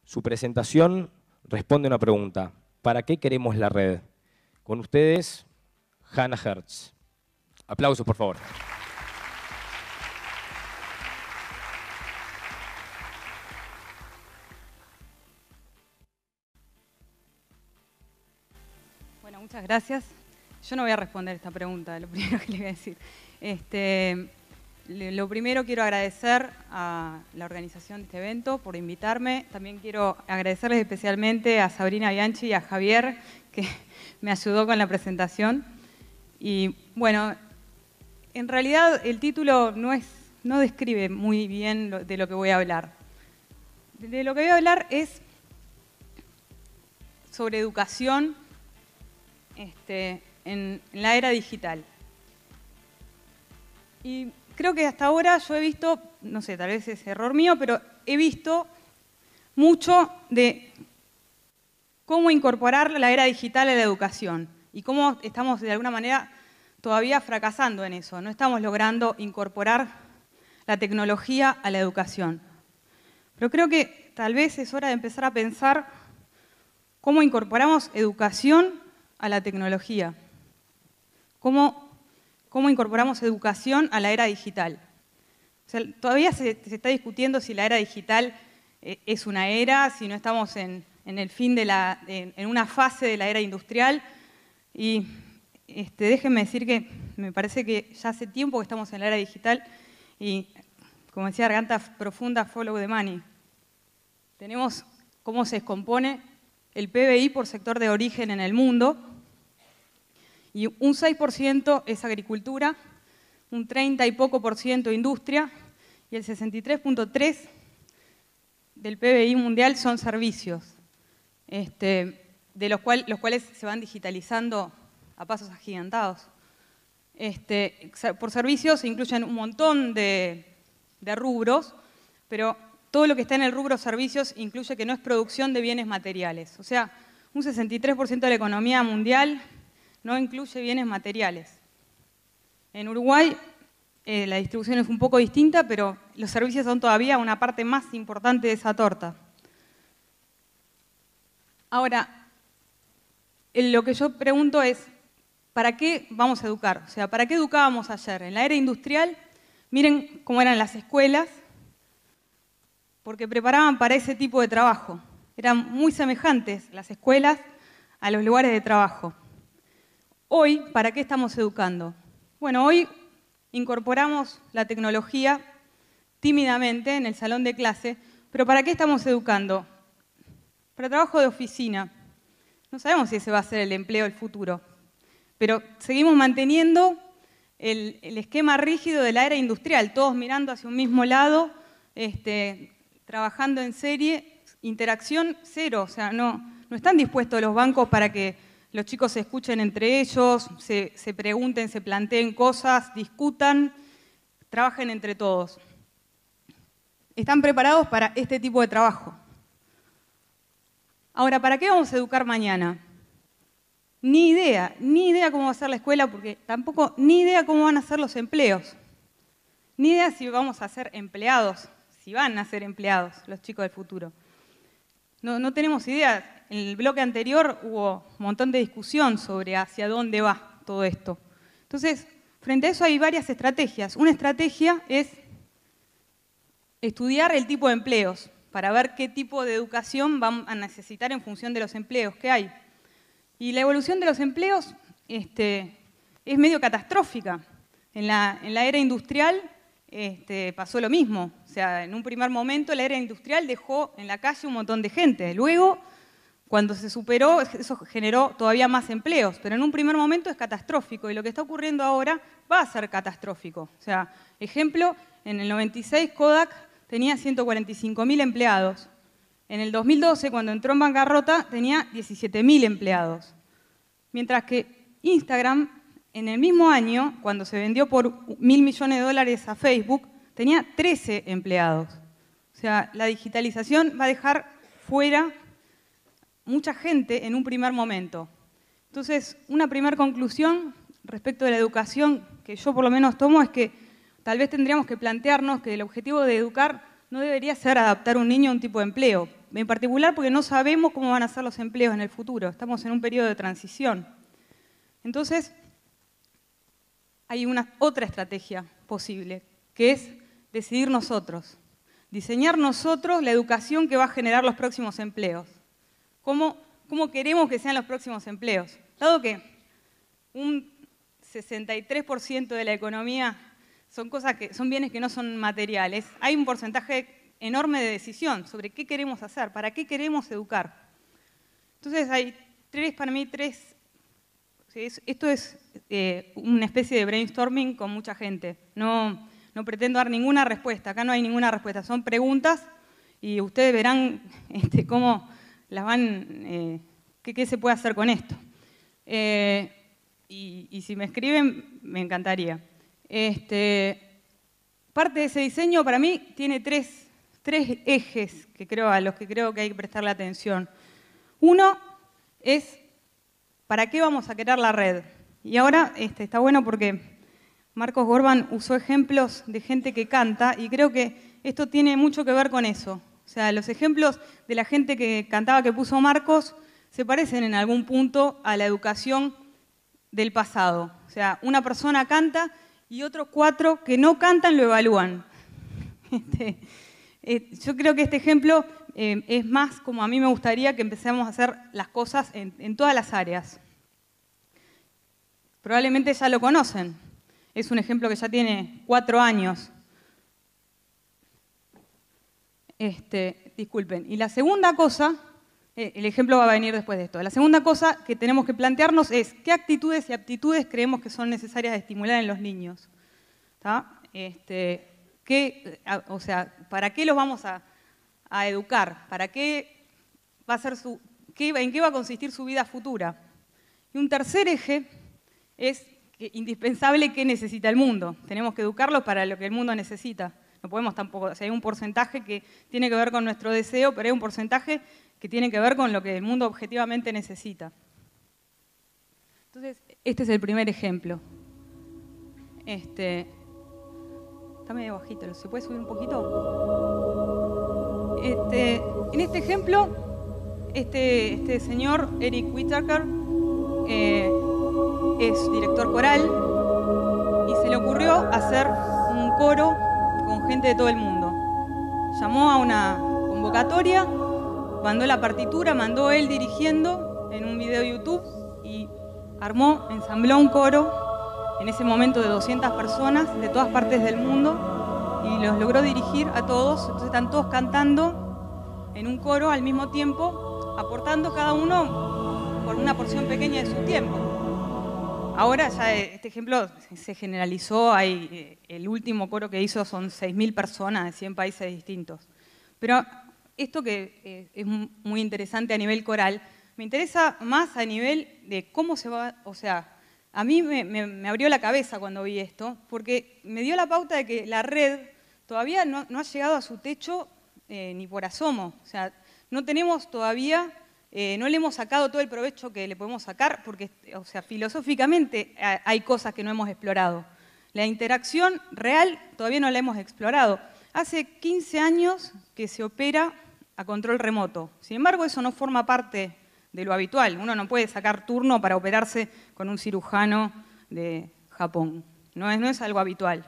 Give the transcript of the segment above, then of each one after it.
Su presentación responde a una pregunta. ¿Para qué queremos la red? Con ustedes, Hannah Hertz. Aplausos, por favor. Bueno, muchas gracias. Yo no voy a responder esta pregunta, lo primero que le voy a decir. Lo primero quiero agradecer a la organización de este evento por invitarme. También quiero agradecerles especialmente a Sabrina Bianchi y a Javier, que me ayudó con la presentación. Y bueno, en realidad el título no describe muy bien de lo que voy a hablar. De lo que voy a hablar es sobre educación en la era digital. Y creo que hasta ahora yo he visto, no sé, tal vez es error mío, pero he visto mucho de cómo incorporar la era digital a la educación y cómo estamos de alguna manera todavía fracasando en eso. No estamos logrando incorporar la tecnología a la educación. Pero creo que tal vez es hora de empezar a pensar cómo incorporamos educación a la tecnología. ¿Cómo incorporamos educación a la era digital? O sea, todavía se está discutiendo si la era digital es una era, si no estamos en el fin en una fase de la era industrial. Y déjenme decir que me parece que ya hace tiempo que estamos en la era digital y, como decía Garganta Profunda, follow the money. Tenemos cómo se descompone el PBI por sector de origen en el mundo. Y un 6% es agricultura, un 30 y poco por ciento industria y el 63.3% del PBI mundial son servicios, de los cuales se van digitalizando a pasos agigantados. Por servicios se incluyen un montón de rubros, pero todo lo que está en el rubro servicios incluye que no es producción de bienes materiales. O sea, un 63% de la economía mundial no incluye bienes materiales. En Uruguay la distribución es un poco distinta, pero los servicios son todavía una parte más importante de esa torta. Ahora, lo que yo pregunto es, ¿para qué vamos a educar? O sea, ¿para qué educábamos ayer? En la era industrial, miren cómo eran las escuelas, porque preparaban para ese tipo de trabajo. Eran muy semejantes las escuelas a los lugares de trabajo. Hoy, ¿para qué estamos educando? Bueno, hoy incorporamos la tecnología tímidamente en el salón de clase, pero ¿para qué estamos educando? Para trabajo de oficina. No sabemos si ese va a ser el empleo del futuro, pero seguimos manteniendo el esquema rígido de la era industrial, todos mirando hacia un mismo lado, trabajando en serie, interacción cero, o sea, no están dispuestos los bancos para que los chicos se escuchen entre ellos, se pregunten, se planteen cosas, discutan, trabajen entre todos. Están preparados para este tipo de trabajo. Ahora, ¿para qué vamos a educar mañana? Ni idea cómo va a ser la escuela, porque tampoco ni idea cómo van a ser los empleos. Ni idea si vamos a ser empleados, si van a ser empleados los chicos del futuro. No tenemos idea. En el bloque anterior hubo un montón de discusión sobre hacia dónde va todo esto. Entonces, frente a eso hay varias estrategias. Una estrategia es estudiar el tipo de empleos para ver qué tipo de educación van a necesitar en función de los empleos que hay. Y la evolución de los empleos es medio catastrófica. En la era industrial pasó lo mismo. O sea, en un primer momento la era industrial dejó en la calle un montón de gente. Luego, cuando se superó, eso generó todavía más empleos. Pero en un primer momento es catastrófico. Y lo que está ocurriendo ahora va a ser catastrófico. O sea, ejemplo, en el 96 Kodak tenía 145.000 empleados. En el 2012, cuando entró en bancarrota, tenía 17.000 empleados. Mientras que Instagram, en el mismo año, cuando se vendió por $1.000 millones a Facebook, tenía 13 empleados. O sea, la digitalización va a dejar fuera mucha gente en un primer momento. Entonces, una primera conclusión respecto de la educación que yo por lo menos tomo es que tal vez tendríamos que plantearnos que el objetivo de educar no debería ser adaptar a un niño a un tipo de empleo, en particular porque no sabemos cómo van a ser los empleos en el futuro, estamos en un periodo de transición. Entonces, hay otra estrategia posible, que es decidir nosotros, diseñar nosotros la educación que va a generar los próximos empleos. ¿Cómo queremos que sean los próximos empleos? Dado que un 63% de la economía son bienes que no son materiales, hay un porcentaje enorme de decisión sobre qué queremos hacer, para qué queremos educar. Entonces hay para mí tres. Esto es una especie de brainstorming con mucha gente. No pretendo dar ninguna respuesta, acá no hay ninguna respuesta, son preguntas y ustedes verán cómo las van, qué se puede hacer con esto. Y si me escriben, me encantaría. Parte de ese diseño para mí tiene tres ejes a los que creo que hay que prestarle atención. Uno es ¿para qué vamos a querer la red? Y ahora está bueno porque Marcos Gorban usó ejemplos de gente que canta y creo que esto tiene mucho que ver con eso. O sea, los ejemplos de la gente que cantaba que puso Marcos se parecen en algún punto a la educación del pasado. O sea, una persona canta y otros 4 que no cantan lo evalúan. Yo creo que este ejemplo es más como a mí me gustaría que empecemos a hacer las cosas en todas las áreas. Probablemente ya lo conocen. Es un ejemplo que ya tiene 4 años. Disculpen. Y la segunda cosa, el ejemplo va a venir después de esto. La segunda cosa que tenemos que plantearnos es qué actitudes y aptitudes creemos que son necesarias de estimular en los niños. ¿Tá? O sea, ¿para qué los vamos a educar? ¿Para qué va a ser en qué va a consistir su vida futura? Y un tercer eje es indispensable qué necesita el mundo. Tenemos que educarlos para lo que el mundo necesita. No podemos tampoco, o sea, hay un porcentaje que tiene que ver con nuestro deseo, pero hay un porcentaje que tiene que ver con lo que el mundo objetivamente necesita. Entonces, este es el primer ejemplo. Está medio bajito, ¿se puede subir un poquito? En este ejemplo, este señor, Eric Whitaker, es director coral y se le ocurrió hacer un coro con gente de todo el mundo. Llamó a una convocatoria, mandó la partitura, mandó él dirigiendo en un video de YouTube y ensambló un coro en ese momento de 200 personas de todas partes del mundo y los logró dirigir a todos. Entonces están todos cantando en un coro al mismo tiempo, aportando cada uno por una porción pequeña de su tiempo. Ahora ya este ejemplo se generalizó, el último coro que hizo son 6.000 personas de 100 países distintos. Pero esto que es muy interesante a nivel coral, me interesa más a nivel de cómo se va, o sea, a mí me abrió la cabeza cuando vi esto, porque me dio la pauta de que la red todavía no ha llegado a su techo ni por asomo. O sea, no tenemos todavía... no le hemos sacado todo el provecho que le podemos sacar porque, o sea, filosóficamente hay cosas que no hemos explorado. La interacción real todavía no la hemos explorado. Hace 15 años que se opera a control remoto. Sin embargo, eso no forma parte de lo habitual. Uno no puede sacar turno para operarse con un cirujano de Japón. No es algo habitual.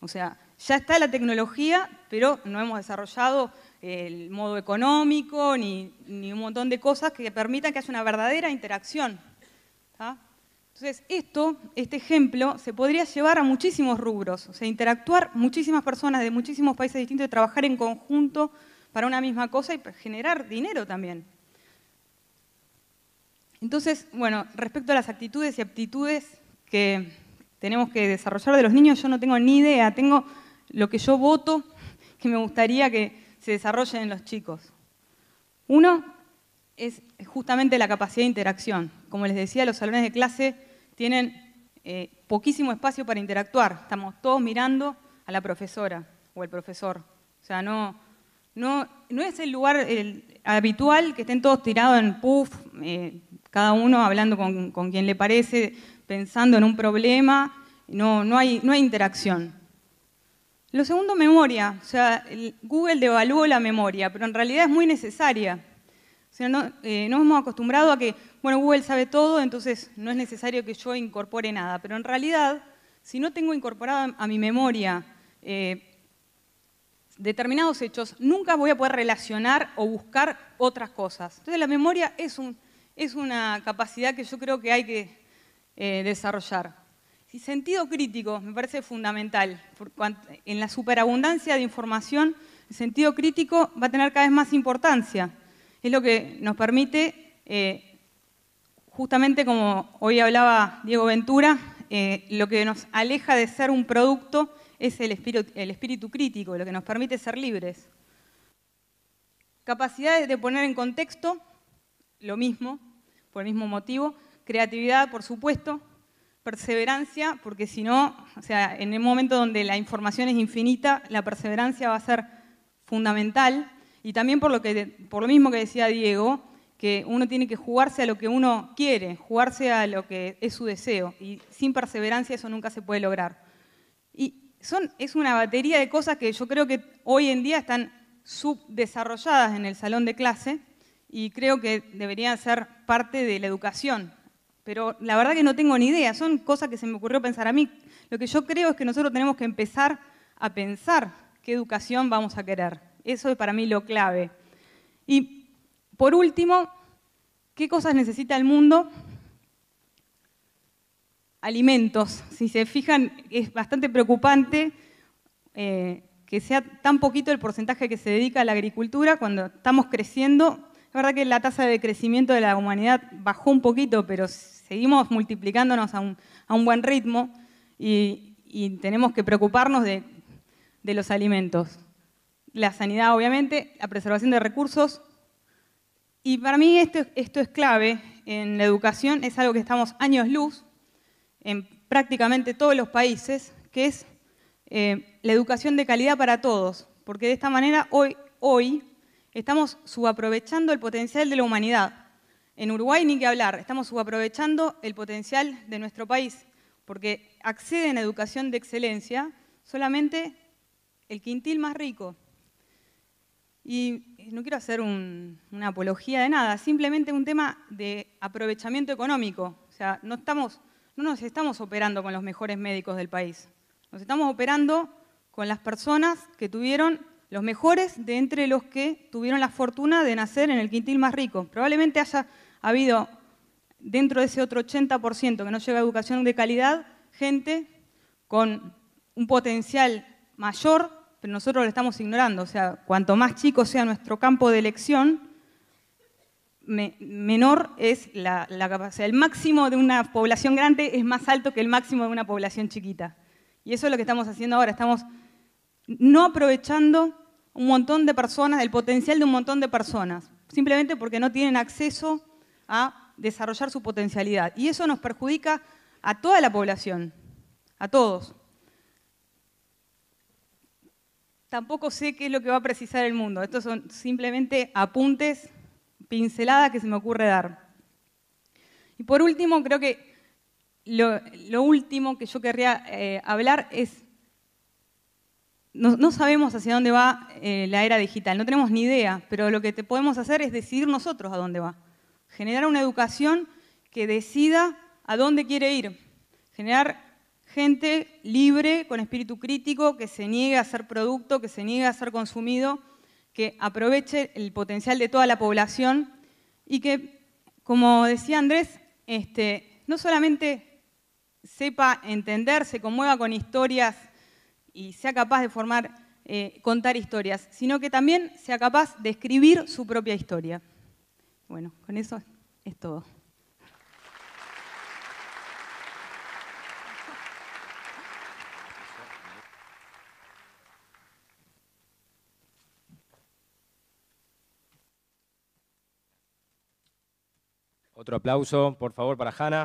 O sea, ya está la tecnología, pero no hemos desarrollado el modo económico, ni un montón de cosas que permitan que haya una verdadera interacción. ¿Tá? Entonces, este ejemplo se podría llevar a muchísimos rubros, o sea, interactuar muchísimas personas de muchísimos países distintos, trabajar en conjunto para una misma cosa y generar dinero también. Entonces, bueno, respecto a las actitudes y aptitudes que tenemos que desarrollar de los niños, yo no tengo ni idea, tengo lo que yo voto, que me gustaría que se desarrollen en los chicos. Uno es justamente la capacidad de interacción. Como les decía, los salones de clase tienen poquísimo espacio para interactuar. Estamos todos mirando a la profesora o el profesor. O sea, no es el lugar habitual que estén todos tirados en puff, cada uno hablando con quien le parece, pensando en un problema. No hay interacción. Lo segundo, memoria. O sea, Google devaluó la memoria, pero en realidad es muy necesaria. O sea, nos hemos acostumbrado a que, bueno, Google sabe todo, entonces no es necesario que yo incorpore nada. Pero en realidad, si no tengo incorporado a mi memoria determinados hechos, nunca voy a poder relacionar o buscar otras cosas. Entonces la memoria es una capacidad que yo creo que hay que desarrollar. Y sentido crítico me parece fundamental. En la superabundancia de información, el sentido crítico va a tener cada vez más importancia. Es lo que nos permite, justamente como hoy hablaba Diego Ventura, lo que nos aleja de ser un producto es el espíritu crítico, lo que nos permite ser libres. Capacidad de poner en contexto, lo mismo, por el mismo motivo. Creatividad, por supuesto. Perseverancia, porque si no, o sea, en el momento donde la información es infinita, la perseverancia va a ser fundamental. Y también por lo mismo que decía Diego, que uno tiene que jugarse a lo que uno quiere, jugarse a lo que es su deseo. Y sin perseverancia eso nunca se puede lograr. Y es una batería de cosas que yo creo que hoy en día están subdesarrolladas en el salón de clase y creo que deberían ser parte de la educación. Pero la verdad que no tengo ni idea, son cosas que se me ocurrió pensar a mí. Lo que yo creo es que nosotros tenemos que empezar a pensar qué educación vamos a querer. Eso es para mí lo clave. Y por último, ¿qué cosas necesita el mundo? Alimentos. Si se fijan, es bastante preocupante que sea tan poquito el porcentaje que se dedica a la agricultura cuando estamos creciendo. Es verdad que la tasa de crecimiento de la humanidad bajó un poquito, pero seguimos multiplicándonos a un buen ritmo y tenemos que preocuparnos de los alimentos. La sanidad, obviamente, la preservación de recursos. Y para mí esto es clave en la educación, es algo que estamos años luz en prácticamente todos los países, que es la educación de calidad para todos, porque de esta manera hoy estamos subaprovechando el potencial de la humanidad. En Uruguay ni que hablar, estamos subaprovechando el potencial de nuestro país, porque acceden a educación de excelencia solamente el quintil más rico. Y no quiero hacer una apología de nada, simplemente un tema de aprovechamiento económico. O sea, no nos estamos operando con los mejores médicos del país. Nos estamos operando con las personas que tuvieron los mejores de entre los que tuvieron la fortuna de nacer en el quintil más rico. Probablemente haya habido, dentro de ese otro 80% que no llega a educación de calidad, gente con un potencial mayor, pero nosotros lo estamos ignorando. O sea, cuanto más chico sea nuestro campo de elección, menor es la capacidad. El máximo de una población grande es más alto que el máximo de una población chiquita. Y eso es lo que estamos haciendo ahora. Estamos no aprovechando un montón de personas, el potencial de un montón de personas, simplemente porque no tienen acceso a desarrollar su potencialidad. Y eso nos perjudica a toda la población, a todos. Tampoco sé qué es lo que va a precisar el mundo. Estos son simplemente apuntes, pinceladas que se me ocurre dar. Y por último, creo que lo último que yo querría hablar es, no sabemos hacia dónde va la era digital, no tenemos ni idea, pero lo que podemos hacer es decidir nosotros a dónde va. Generar una educación que decida a dónde quiere ir. Generar gente libre, con espíritu crítico, que se niegue a ser producto, que se niegue a ser consumido, que aproveche el potencial de toda la población y que, como decía Andrés, no solamente sepa entender, se conmueva con historias y sea capaz de contar historias, sino que también sea capaz de escribir su propia historia. Bueno, con eso es todo. Otro aplauso, por favor, para Hanna.